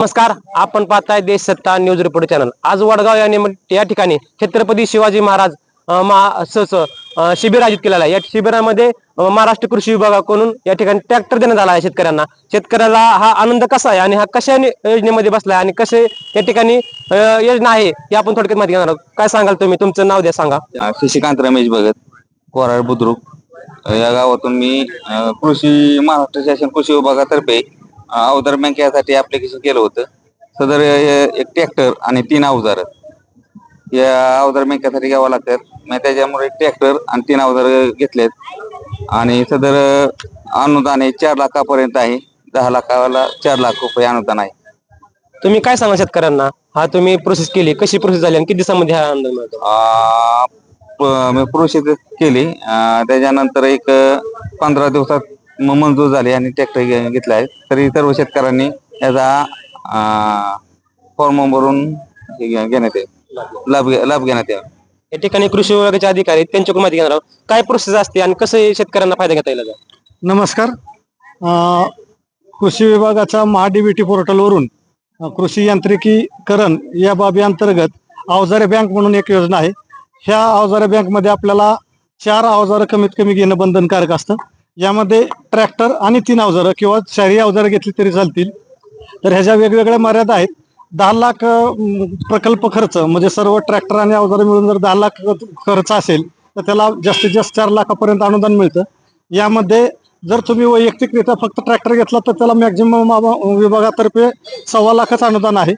नमस्कार. आपण पाहताय देश सत्ता न्यूज रिपोर्ट चॅनल. आज वडगाव या ठिकाणी छत्रपती शिवाजी महाराज शिबिर आयोजित केलेला आहे. या शिबिरामध्ये महाराष्ट्र कृषी विभागाकडून या ठिकाणी ट्रॅक्टर देण्यात आला आहे शेतकऱ्यांना. शेतकऱ्याला हा आनंद कसा आहे आणि हा कशा योजनेमध्ये बसला आहे आणि कसे या ठिकाणी योजना आहे हे आपण थोडक्यात माहिती घेणार आहोत. काय सांगाल तुम्ही? तुमचं नाव द्या, सांगा. शशिकांत रमेश भगत, कोराड बुद्रुक या गावातून मी महाराष्ट्र शासन कृषी विभागातर्फे अवजार बँक यासाठी ऍप्लिकेशन केलं होतं. सदर एक ट्रॅक्टर आणि 3 अवजार या अवजार बँकेसाठी घ्यावं लागतात. मी त्याच्यामुळे ट्रॅक्टर आणि 3 अवजार घेतलेत आणि सदर अनुदान हे 4 लाखापर्यंत आहे. 10 लाखाला 4 लाख रुपये अनुदान आहे. तुम्ही काय सांगा शेतकऱ्यांना? हा तुम्ही प्रोसेस केली, कशी प्रोसेस झाली आणि किती दिवसामध्ये हा आनंद मिळतो? मी प्रोसेस केली, त्याच्यानंतर एक 15 दिवसात मंजूर झाली आणि ट्रॅक्टर घेतला आहे. तरी सर्व शेतकऱ्यांनी याचा फॉर्म भरून घेण्यात लाभ घेण्यात यावा. या ठिकाणी कृषी विभागाचे अधिकारी त्यांच्याकडून माहिती घेणार आहोत. काय प्रोसेस असते आणि कसं शेतकऱ्यांना फायदा घेता येईल? नमस्कार. कृषी विभागाच्या महाडीबीटी पोर्टलवरून कृषी यांत्रिकीकरण या बाबी अंतर्गत अवजारे बँक म्हणून एक योजना आहे. ह्या अवजारे बँकमध्ये आपल्याला 4 अवजारं कमीत कमी घेणं बंधनकारक असतं. यामध्ये ट्रॅक्टर आणि 3 अवजारं किंवा 4ही अवजारं घेतली तरी चालतील. तर ह्याच्या वेगवेगळ्या मर्यादा आहेत. 10 लाख प्रकल्प खर्च म्हणजे सर्व ट्रॅक्टर आणि अवजारं मिळून जर 10 लाख खर्च असेल तर त्याला जास्तीत जास्त 4 लाखापर्यंत अनुदान मिळतं. यामध्ये जर तुम्ही वैयक्तिकरित्या फक्त ट्रॅक्टर घेतला तर त्याला मॅक्झिमम विभागातर्फे 1.25 लाखाचं अनुदान आहे.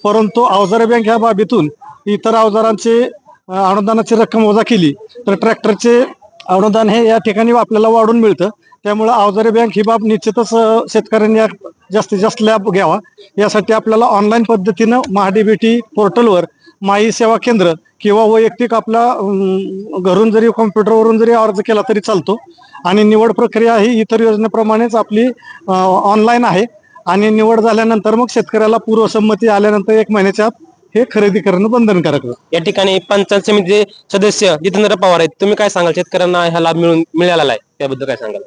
परंतु अवजारे बँक ह्या बाबीतून इतर अवजारांचे अनुदानाची रक्कम वजा केली तर ट्रॅक्टरचे अनुदान हे या ठिकाणी आपल्याला वाढून मिळतं. त्यामुळे अवजारे बँक ही बाब निश्चितच शेतकऱ्यांनी जास्तीत जास्त लाभ घ्यावा. यासाठी आपल्याला ऑनलाईन पद्धतीनं महाडीबीटी पोर्टलवर माई सेवा केंद्र किंवा वैयक्तिक आपला घरून जरी कॉम्प्युटरवरून जरी अर्ज केला तरी चालतो. आणि निवड प्रक्रिया ही इतर योजनेप्रमाणेच आपली ऑनलाईन आहे. आणि निवड झाल्यानंतर मग शेतकऱ्याला पूर्वसंमती आल्यानंतर 1 महिन्याच्या आत हे खरेदी करणं बंधनकारक आहे. या ठिकाणी पंचायत समितीचे सदस्य जितेंद्र पवार आहेत. तुम्ही काय सांगाल? शेतकऱ्यांना हा लाभ मिळालेला आहे त्याबद्दल काय सांगाल?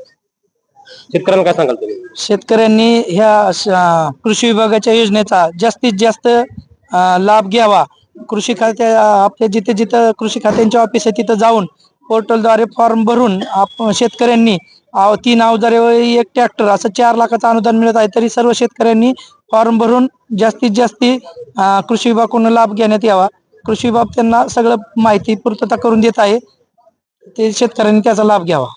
शेतकऱ्यांना काय सांगाल तुम्ही? शेतकऱ्यांनी ह्या कृषी विभागाच्या योजनेचा जास्तीत जास्त लाभ घ्यावा. कृषी खात्या आपल्या जिथे जिथं कृषी खात्यांचे ऑफिस आहे तिथं जाऊन पोर्टलद्वारे फॉर्म भरून शेतकऱ्यांनी 3 अवजारे व 1 ट्रॅक्टर असं 4 लाखाचं अनुदान मिळत आहे. तरी सर्व शेतकऱ्यांनी फॉर्म भरून जास्तीत जास्त कृषी विभागाकडून लाभ घेण्यात यावा. कृषी विभाग त्यांना सगळं माहिती पूर्तता करून देत आहे. ते शेतकऱ्यांनी त्याचा लाभ घ्यावा.